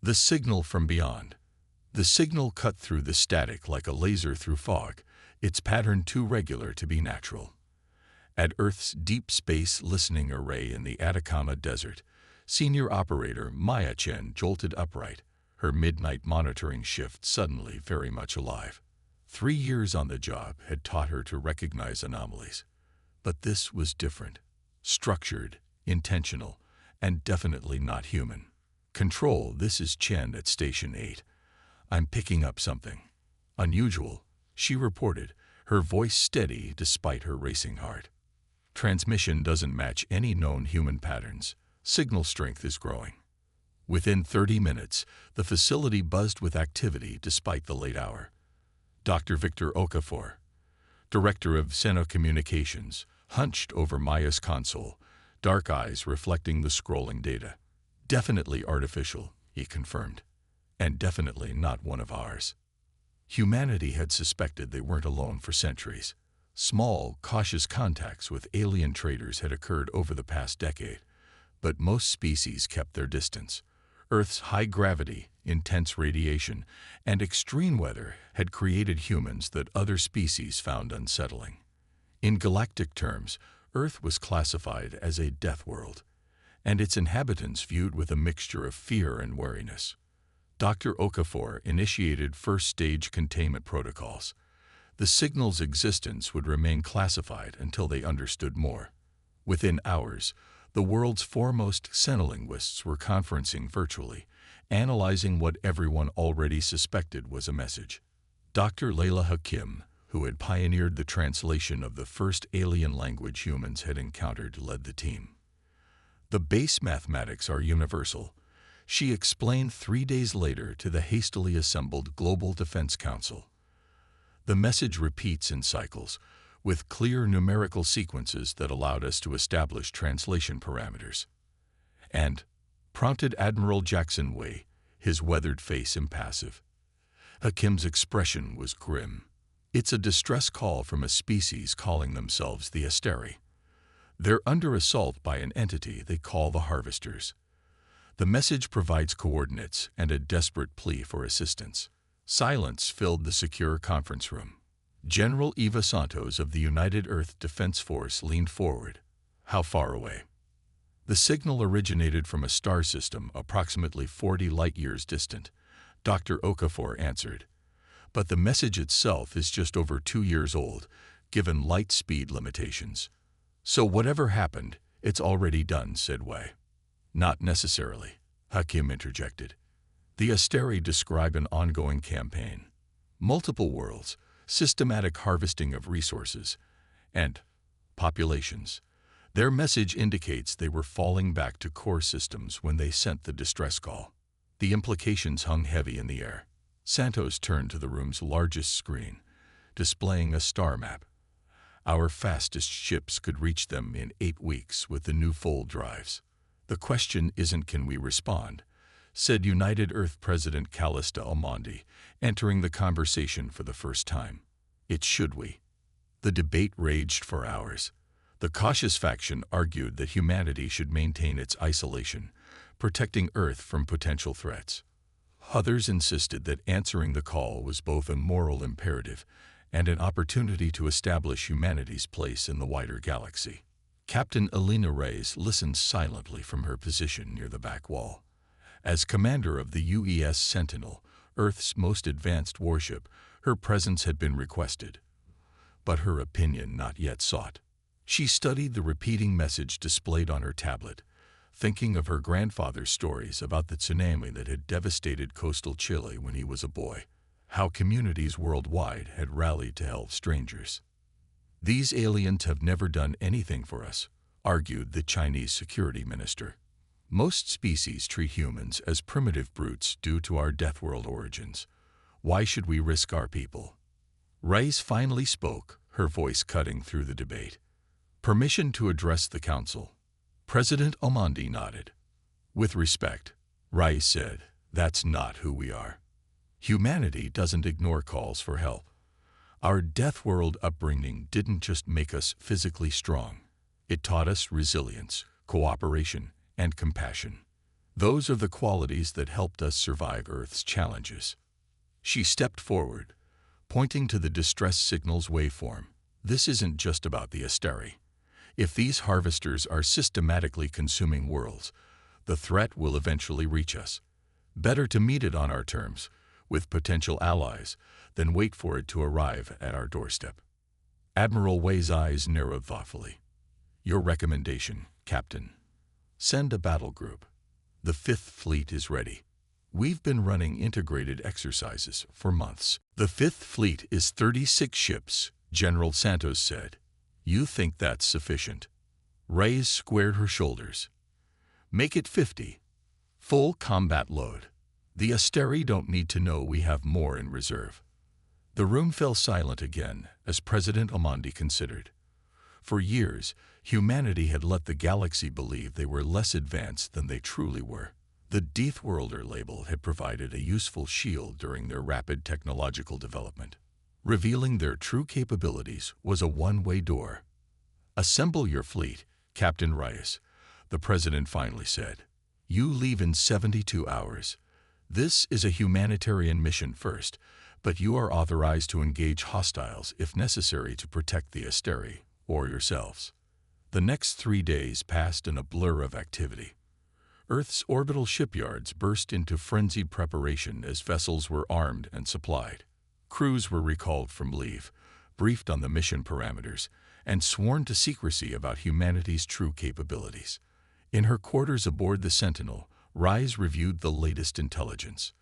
The signal from beyond. The signal cut through the static like a laser through fog, its pattern too regular to be natural. At Earth's Deep Space Listening Array in the Atacama Desert, Senior Operator Maya Chen jolted upright, her midnight monitoring shift suddenly very much alive. 3 years on the job had taught her to recognize anomalies. But this was different. Structured, intentional, and definitely not human. "Control, this is Chen at Station 8. I'm picking up something unusual," she reported, her voice steady despite her racing heart. "Transmission doesn't match any known human patterns. Signal strength is growing." Within 30 minutes, the facility buzzed with activity despite the late hour. Dr. Victor Okafor, director of Seno Communications, hunched over Maya's console, dark eyes reflecting the scrolling data. "Definitely artificial," he confirmed, "and definitely not one of ours." Humanity had suspected they weren't alone for centuries. Small, cautious contacts with alien traders had occurred over the past decade, but most species kept their distance. Earth's high gravity, intense radiation, and extreme weather had created humans that other species found unsettling. In galactic terms, Earth was classified as a death world, and its inhabitants viewed with a mixture of fear and wariness. Dr. Okafor initiated first-stage containment protocols. The signal's existence would remain classified until they understood more. Within hours, the world's foremost xenolinguists were conferencing virtually, analyzing what everyone already suspected was a message. Dr. Layla Hakim, who had pioneered the translation of the first alien language humans had encountered, led the team. "The base mathematics are universal," she explained 3 days later to the hastily assembled Global Defense Council. "The message repeats in cycles, with clear numerical sequences that allowed us to establish translation parameters." "And," prompted Admiral Jackson Wei, his weathered face impassive. Hakim's expression was grim. "It's a distress call from a species calling themselves the Asteri. They're under assault by an entity they call the Harvesters. The message provides coordinates and a desperate plea for assistance." Silence filled the secure conference room. General Eva Santos of the United Earth Defense Force leaned forward. "How far away?" "The signal originated from a star system approximately 40 light-years distant," Dr. Okafor answered. "But the message itself is just over 2 years old, given light speed limitations." "So whatever happened, it's already done," said Wei. "Not necessarily," Hakim interjected. "The Asteri describe an ongoing campaign. Multiple worlds, systematic harvesting of resources, and populations. Their message indicates they were falling back to core systems when they sent the distress call." The implications hung heavy in the air. Santos turned to the room's largest screen, displaying a star map. "Our fastest ships could reach them in 8 weeks with the new fold drives. The question isn't can we respond," said United Earth President Callista Almondi, entering the conversation for the first time. "It's should we." The debate raged for hours. The cautious faction argued that humanity should maintain its isolation, protecting Earth from potential threats. Others insisted that answering the call was both a moral imperative and an opportunity to establish humanity's place in the wider galaxy. Captain Elena Reyes listened silently from her position near the back wall. As commander of the UES Sentinel, Earth's most advanced warship, her presence had been requested, but her opinion not yet sought. She studied the repeating message displayed on her tablet, thinking of her grandfather's stories about the tsunami that had devastated coastal Chile when he was a boy, how communities worldwide had rallied to help strangers. "These aliens have never done anything for us," argued the Chinese security minister. "Most species treat humans as primitive brutes due to our death world origins. Why should we risk our people?" Reyes finally spoke, her voice cutting through the debate. "Permission to address the council." President Almondi nodded. "With respect," Reyes said, "that's not who we are. Humanity doesn't ignore calls for help. Our death world upbringing didn't just make us physically strong. It taught us resilience, cooperation, and compassion. Those are the qualities that helped us survive Earth's challenges. She stepped forward, pointing to the distress signal's waveform. This isn't just about the Asteri. If these harvesters are systematically consuming worlds, the threat will eventually reach us. Better to meet it on our terms, with potential allies, than wait for it to arrive at our doorstep. Admiral Wei's eyes narrowed thoughtfully. Your recommendation, Captain. Send a battle group. The Fifth Fleet is ready. We've been running integrated exercises for months. The Fifth Fleet is 36 ships, General Santos said. You think that's sufficient? Reyes squared her shoulders. Make it 50. Full combat load. The Asteri don't need to know we have more in reserve. The room fell silent again as President Omondi considered. For years, humanity had let the galaxy believe they were less advanced than they truly were. The Deathworlder label had provided a useful shield during their rapid technological development. Revealing their true capabilities was a one-way door. Assemble your fleet, Captain Reyes, the President finally said. You leave in 72 hours. This is a humanitarian mission first, but you are authorized to engage hostiles if necessary to protect the Asteri or yourselves. The next 3 days passed in a blur of activity. Earth's orbital shipyards burst into frenzied preparation as vessels were armed and supplied. Crews were recalled from leave, briefed on the mission parameters, and sworn to secrecy about humanity's true capabilities. In her quarters aboard the Sentinel, Reyes reviewed the latest intelligence.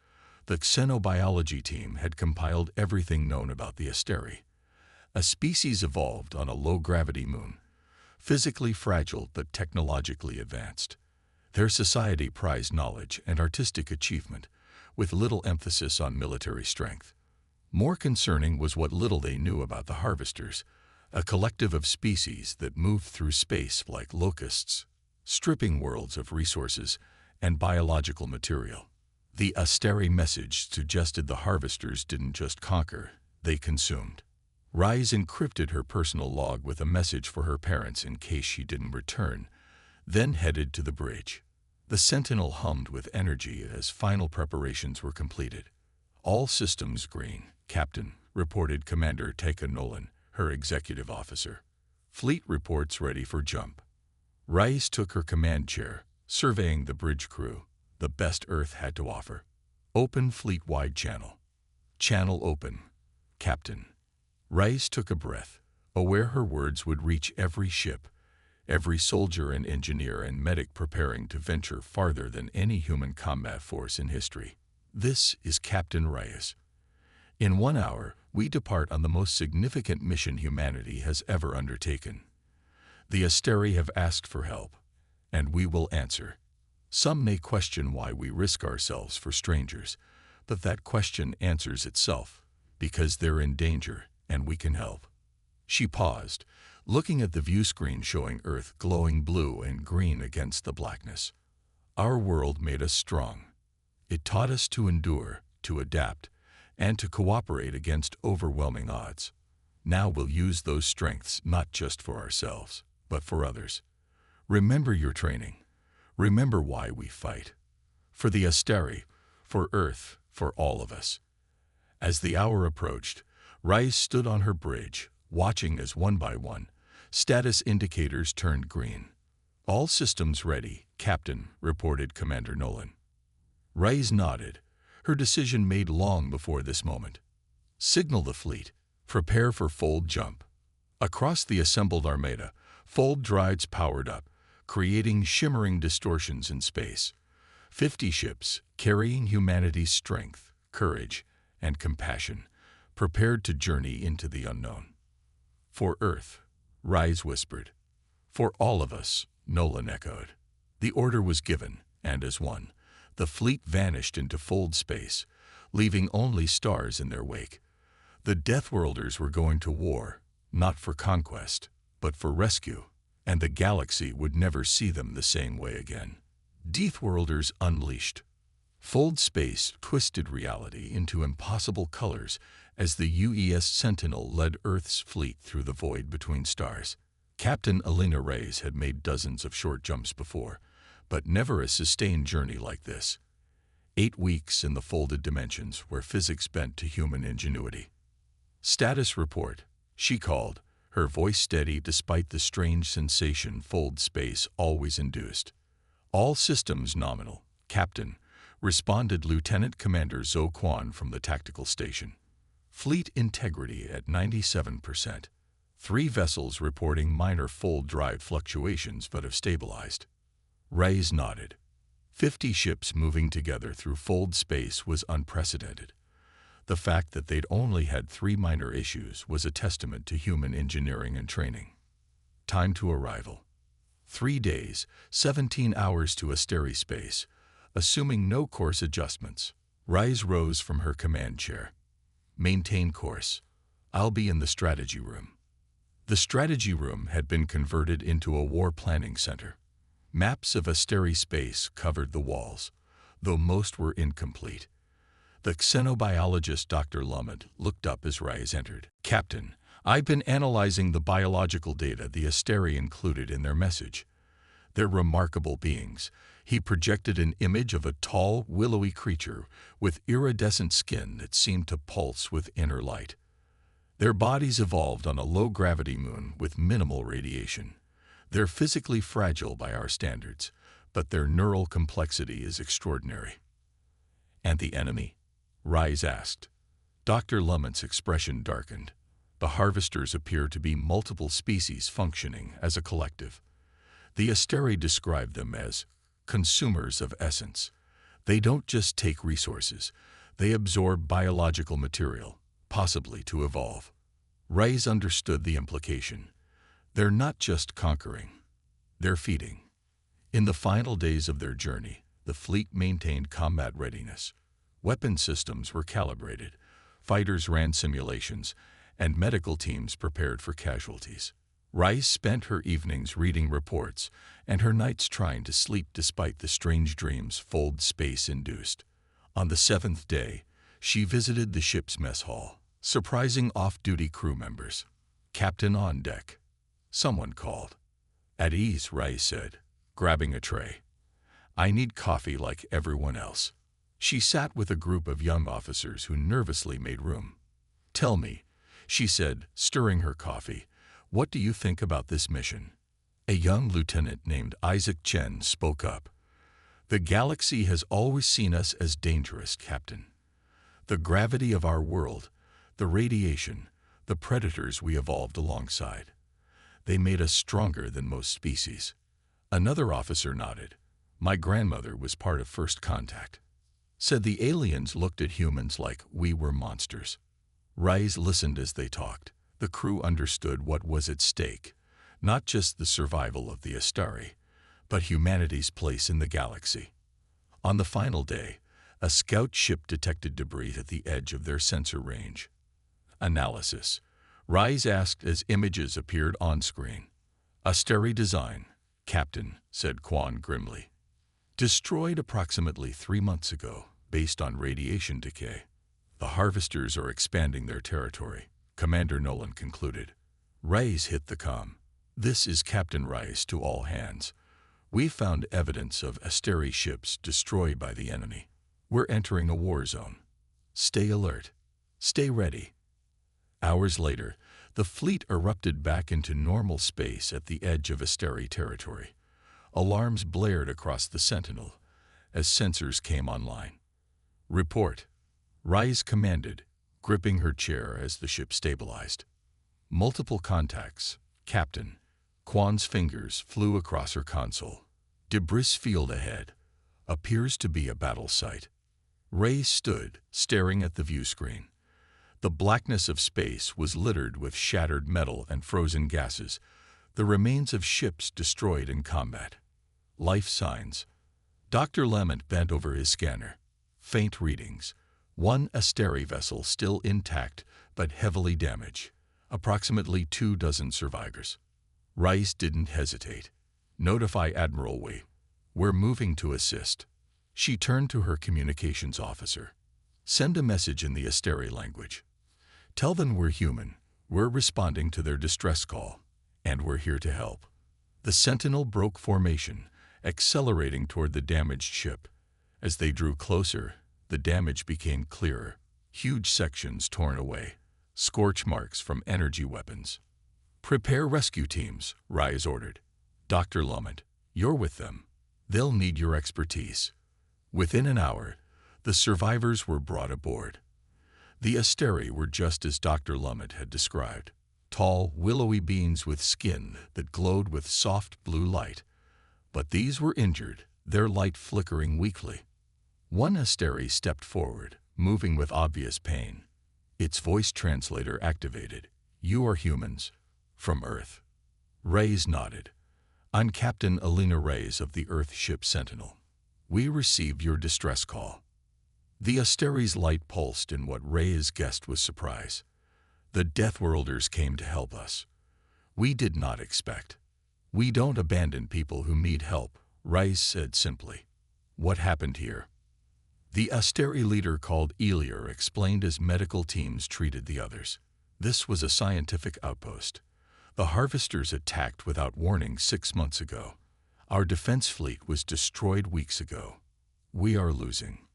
The xenobiology team had compiled everything known about the Asteri, a species evolved on a low-gravity moon, physically fragile but technologically advanced. Their society prized knowledge and artistic achievement, with little emphasis on military strength. More concerning was what little they knew about the Harvesters, a collective of species that moved through space like locusts, stripping worlds of resources and biological material. The Asteri message suggested the Harvesters didn't just conquer, they consumed. Reyes encrypted her personal log with a message for her parents in case she didn't return, then headed to the bridge. The Sentinel hummed with energy as final preparations were completed. All systems green, Captain, reported Commander Teka Nolan, her executive officer. Fleet reports ready for jump. Reyes took her command chair, surveying the bridge crew, the best Earth had to offer. Open fleet-wide channel. Channel open, Captain. Reyes took a breath, aware her words would reach every ship, every soldier and engineer and medic preparing to venture farther than any human combat force in history. This is Captain Reyes. In 1 hour, we depart on the most significant mission humanity has ever undertaken. The Asteri have asked for help, and we will answer. Some may question why we risk ourselves for strangers, but that question answers itself, because they're in danger and we can help. She paused, looking at the view screen showing Earth glowing blue and green against the blackness. Our world made us strong. It taught us to endure, to adapt, and to cooperate against overwhelming odds. Now we'll use those strengths not just for ourselves, but for others. Remember your training. Remember why we fight. For the Asteri, for Earth, for all of us. As the hour approached, Reyes stood on her bridge, watching as one by one, status indicators turned green. All systems ready, Captain, reported Commander Nolan. Reyes nodded, her decision made long before this moment. Signal the fleet. Prepare for fold jump. Across the assembled armada, fold drives powered up, creating shimmering distortions in space. 50 ships, carrying humanity's strength, courage, and compassion, prepared to journey into the unknown. For Earth, Reyes whispered. For all of us, Nolan echoed. The order was given, and as one, the fleet vanished into fold space, leaving only stars in their wake. The Deathworlders were going to war, not for conquest, but for rescue, and the galaxy would never see them the same way again. Deathworlders unleashed. Fold space twisted reality into impossible colors as the UES Sentinel led Earth's fleet through the void between stars. Captain Elena Reyes had made dozens of short jumps before, but never a sustained journey like this. 8 weeks in the folded dimensions where physics bent to human ingenuity. Status report, she called, her voice steady despite the strange sensation fold space always induced. All systems nominal, Captain, responded Lieutenant Commander Zhou Quan from the tactical station. Fleet integrity at 97%. 3 vessels reporting minor fold drive fluctuations but have stabilized. Reyes nodded. 50 ships moving together through fold space was unprecedented. The fact that they'd only had 3 minor issues was a testament to human engineering and training. Time to arrival. 3 days, 17 hours to Asteri space, assuming no course adjustments. Reyes rose from her command chair. Maintain course. I'll be in the strategy room. The strategy room had been converted into a war planning center. Maps of Asteri space covered the walls, though most were incomplete. The xenobiologist Dr. Lumet looked up as Reyes entered. Captain, I've been analyzing the biological data the Asteri included in their message. They're remarkable beings. He projected an image of a tall, willowy creature with iridescent skin that seemed to pulse with inner light. Their bodies evolved on a low-gravity moon with minimal radiation. They're physically fragile by our standards, but their neural complexity is extraordinary. And the enemy? Reyes asked. Dr. Lumet's expression darkened. The harvesters appear to be multiple species functioning as a collective. The Asteri described them as consumers of essence. They don't just take resources, they absorb biological material, possibly to evolve. Reyes understood the implication. They're not just conquering, they're feeding. In the final days of their journey, the fleet maintained combat readiness. Weapon systems were calibrated, fighters ran simulations, and medical teams prepared for casualties. Reyes spent her evenings reading reports and her nights trying to sleep despite the strange dreams fold space induced. On the 7th day, she visited the ship's mess hall, surprising off-duty crew members. Captain on deck. Someone called. At ease, Reyes said, grabbing a tray. I need coffee like everyone else. She sat with a group of young officers who nervously made room. Tell me, she said, stirring her coffee, what do you think about this mission? A young lieutenant named Isaac Chen spoke up. The galaxy has always seen us as dangerous, Captain. The gravity of our world, the radiation, the predators we evolved alongside. They made us stronger than most species. Another officer nodded. My grandmother was part of First Contact. Said the aliens looked at humans like we were monsters. Reyes listened as they talked. The crew understood what was at stake, not just the survival of the Asteri, but humanity's place in the galaxy. On the final day, a scout ship detected debris at the edge of their sensor range. Analysis. Reyes asked as images appeared on screen. Asteri design, Captain, said Quan grimly. Destroyed approximately 3 months ago, based on radiation decay. The harvesters are expanding their territory, Commander Nolan concluded. Reyes hit the comm. This is Captain Reyes to all hands. We've found evidence of Asteri ships destroyed by the enemy. We're entering a war zone. Stay alert. Stay ready. Hours later, the fleet erupted back into normal space at the edge of Asteri territory. Alarms blared across the Sentinel as sensors came online. Report. Reyes commanded, gripping her chair as the ship stabilized. Multiple contacts, Captain. Quan's fingers flew across her console. Debris field ahead. Appears to be a battle site. Reyes stood, staring at the view screen. The blackness of space was littered with shattered metal and frozen gases, the remains of ships destroyed in combat. Life signs. Dr. Lumet bent over his scanner. Faint readings. 1 Asteri vessel still intact but heavily damaged. Approximately 24 survivors. Reyes didn't hesitate. Notify Admiral Wei. We're moving to assist. She turned to her communications officer. Send a message in the Asteri language. Tell them we're human, we're responding to their distress call, and we're here to help. The Sentinel broke formation accelerating toward the damaged ship. As they drew closer, the damage became clearer. Huge sections torn away, scorch marks from energy weapons. "Prepare rescue teams," Rise ordered. "Dr. Lumet, you're with them. They'll need your expertise." Within an hour, the survivors were brought aboard. The Asteri were just as Dr. Lumet had described. Tall, willowy beings with skin that glowed with soft blue light. But these were injured, their light flickering weakly. One Asteri stepped forward, moving with obvious pain. Its voice translator activated. "You are humans. From Earth." Reyes nodded. "I'm Captain Alina Reyes of the Earth Ship Sentinel. We received your distress call." The Asteri's light pulsed in what Reyes guessed was surprise. "The Deathworlders came to help us. We did not expect." "We don't abandon people who need help," Reyes said simply. "What happened here?" The Asteri leader called Elior explained as medical teams treated the others. "This was a scientific outpost. The Harvesters attacked without warning 6 months ago. Our defense fleet was destroyed weeks ago. We are losing."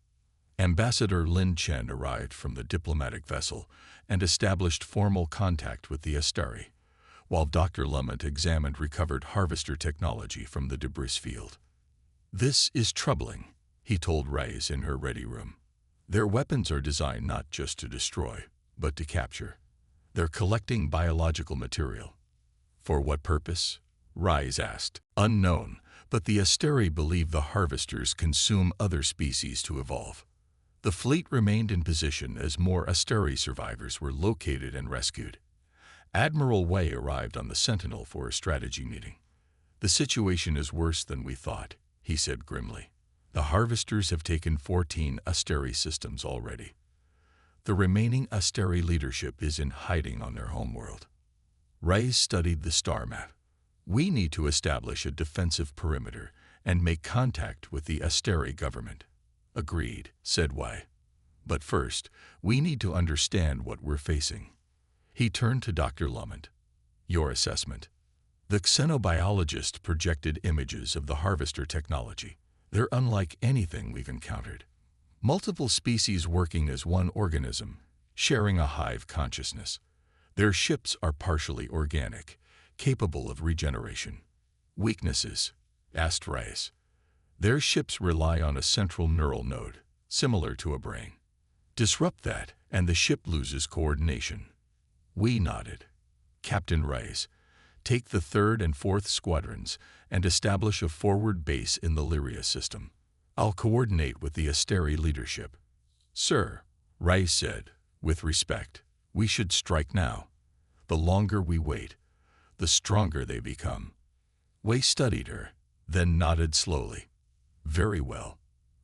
Ambassador Lin Chen arrived from the diplomatic vessel and established formal contact with the Asteri, while Dr. Lumet examined recovered harvester technology from the debris field. "This is troubling," he told Reyes in her ready room. "Their weapons are designed not just to destroy, but to capture. They're collecting biological material." "For what purpose?" Reyes asked. "Unknown, but the Asteri believe the harvesters consume other species to evolve." The fleet remained in position as more Asteri survivors were located and rescued. Admiral Wei arrived on the Sentinel for a strategy meeting. "The situation is worse than we thought," he said grimly. "The Harvesters have taken 14 Asteri systems already. The remaining Asteri leadership is in hiding on their homeworld." Reyes studied the star map. "We need to establish a defensive perimeter and make contact with the Asteri government." "Agreed," said Wei. "But first, we need to understand what we're facing." He turned to Dr. Lumet. "Your assessment." The xenobiologist projected images of the harvester technology. "They're unlike anything we've encountered. Multiple species working as one organism, sharing a hive consciousness. Their ships are partially organic, capable of regeneration." "Weaknesses?" asked Reyes. "Their ships rely on a central neural node, similar to a brain. Disrupt that, and the ship loses coordination." We nodded. "Captain Reyes, take the 3rd and 4th Squadrons and establish a forward base in the Lyria system. I'll coordinate with the Asteri leadership." "Sir," Reyes said, with respect, "we should strike now. The longer we wait, the stronger they become." Wei studied her, then nodded slowly. "Very well.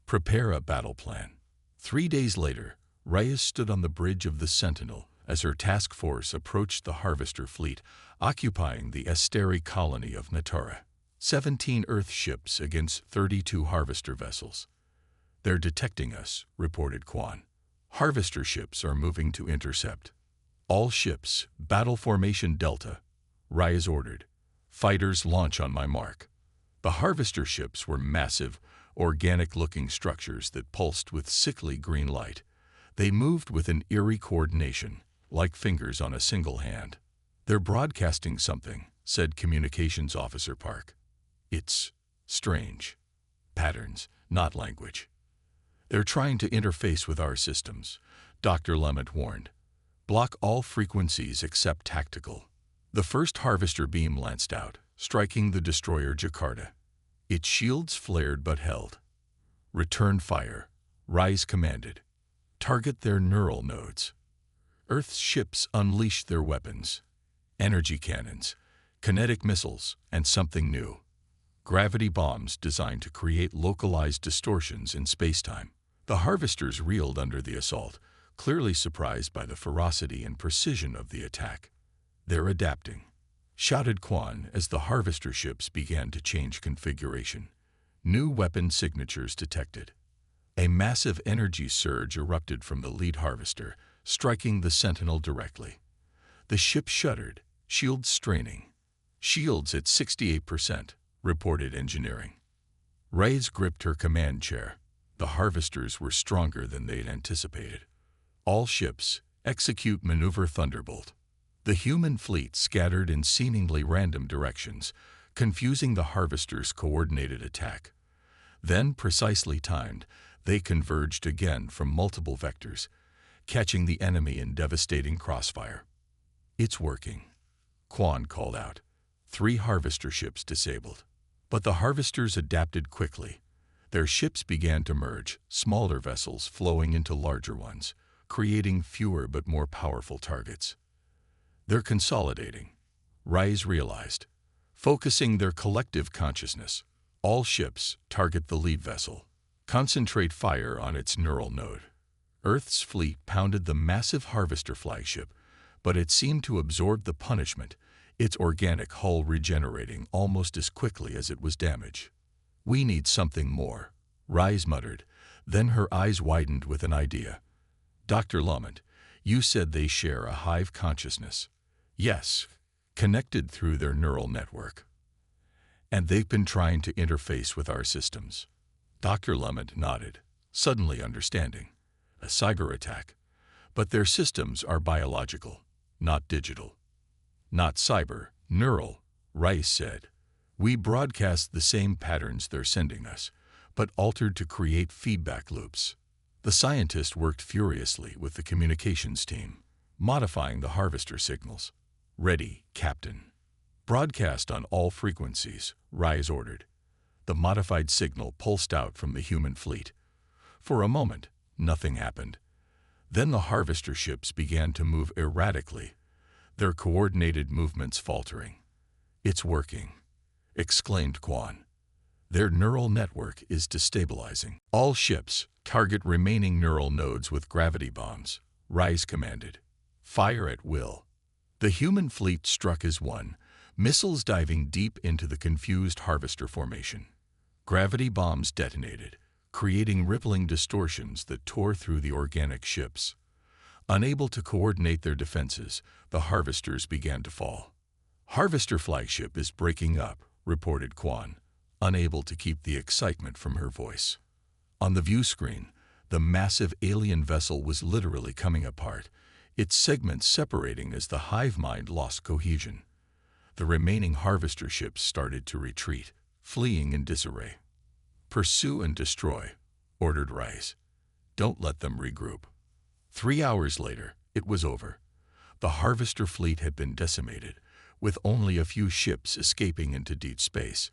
Prepare a battle plan." 3 days later, Reyes stood on the bridge of the Sentinel as her task force approached the Harvester fleet, occupying the Asteri colony of Natara. 17 Earth ships against 32 Harvester vessels. "They're detecting us," reported Quan. "Harvester ships are moving to intercept." "All ships, battle formation Delta," Reyes ordered. "Fighters launch on my mark." The Harvester ships were massive, organic-looking structures that pulsed with sickly green light. They moved with an eerie coordination, like fingers on a single hand. "They're broadcasting something," said Communications Officer Park. "It's strange. Patterns, not language." "They're trying to interface with our systems," Dr. Lumet warned. "Block all frequencies except tactical." The first Harvester beam lanced out, striking the destroyer Jakarta. Its shields flared but held. "Return fire," Reyes commanded. "Target their neural nodes." Earth's ships unleashed their weapons. Energy cannons, kinetic missiles, and something new. Gravity bombs designed to create localized distortions in spacetime. The Harvesters reeled under the assault, clearly surprised by the ferocity and precision of the attack. "They're adapting," shouted Quan as the Harvester ships began to change configuration. New weapon signatures detected. A massive energy surge erupted from the lead Harvester, striking the Sentinel directly. The ship shuddered, shields straining. "Shields at 68%, reported engineering. Reyes gripped her command chair. The harvesters were stronger than they'd anticipated. All ships, execute maneuver Thunderbolt. The human fleet scattered in seemingly random directions, confusing the harvesters' coordinated attack. Then, precisely timed, they converged again from multiple vectors, catching the enemy in devastating crossfire. "It's working," Quan called out. 3 harvester ships disabled. But the harvesters adapted quickly. Their ships began to merge, smaller vessels flowing into larger ones, creating fewer but more powerful targets. "They're consolidating," Reyes realized, focusing their collective consciousness. All ships target the lead vessel. Concentrate fire on its neural node. Earth's fleet pounded the massive harvester flagship, but it seemed to absorb the punishment, its organic hull regenerating almost as quickly as it was damaged. "We need something more," Reyes muttered. Then her eyes widened with an idea. "Dr. Lamont, you said they share a hive consciousness." "Yes, connected through their neural network. And they've been trying to interface with our systems." Dr. Lamont nodded, suddenly understanding. "A cyber attack. But their systems are biological, not digital." "Not cyber, neural," Reyes said. "We broadcast the same patterns they're sending us, but altered to create feedback loops." The scientist worked furiously with the communications team, modifying the harvester signals. "Ready, Captain." "Broadcast on all frequencies," Reyes ordered. The modified signal pulsed out from the human fleet. For a moment, nothing happened. Then the harvester ships began to move erratically, their coordinated movements faltering. "It's working," exclaimed Quan. "Their neural network is destabilizing." "All ships, target remaining neural nodes with gravity bombs," Reyes commanded. "Fire at will." The human fleet struck as one, missiles diving deep into the confused harvester formation. Gravity bombs detonated, creating rippling distortions that tore through the organic ships. Unable to coordinate their defenses, the harvesters began to fall. "Harvester flagship is breaking up," reported Quan, unable to keep the excitement from her voice. On the view screen, the massive alien vessel was literally coming apart, its segments separating as the hive mind lost cohesion. The remaining harvester ships started to retreat, fleeing in disarray. "Pursue and destroy," ordered Reyes. "Don't let them regroup." 3 hours later, it was over. The harvester fleet had been decimated, with only a few ships escaping into deep space.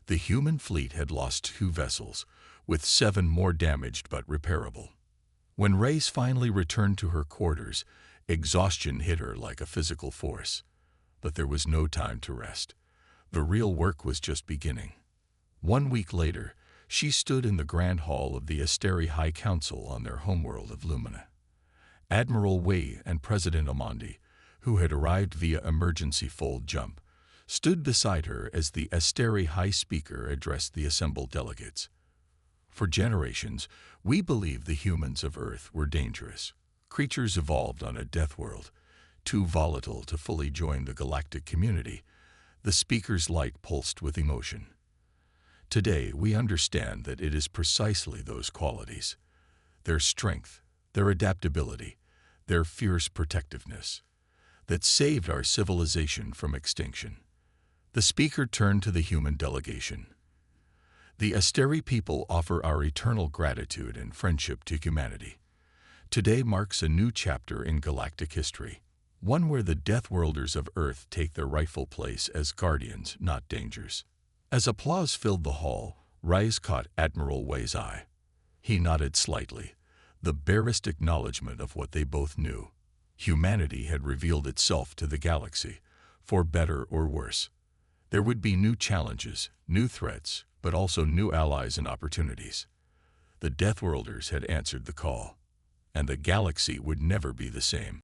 The human fleet had lost 2 vessels, with 7 more damaged but repairable. When Reyes finally returned to her quarters, exhaustion hit her like a physical force. But there was no time to rest. The real work was just beginning. 1 week later, she stood in the Grand Hall of the Asteri High Council on their homeworld of Lumina. Admiral Wei and President Amandi, who had arrived via emergency fold jump, stood beside her as the Asteri High Speaker addressed the assembled delegates. "For generations, we believed the humans of Earth were dangerous, creatures evolved on a death world, too volatile to fully join the galactic community." The speaker's light pulsed with emotion. "Today, we understand that it is precisely those qualities, their strength, their adaptability, their fierce protectiveness, that saved our civilization from extinction." The speaker turned to the human delegation. "The Asteri people offer our eternal gratitude and friendship to humanity. Today marks a new chapter in galactic history, one where the Deathworlders of Earth take their rightful place as guardians, not dangers." As applause filled the hall, Reyes caught Admiral Wei's eye. He nodded slightly, the barest acknowledgement of what they both knew. Humanity had revealed itself to the galaxy, for better or worse. There would be new challenges, new threats, but also new allies and opportunities. The Deathworlders had answered the call, and the galaxy would never be the same.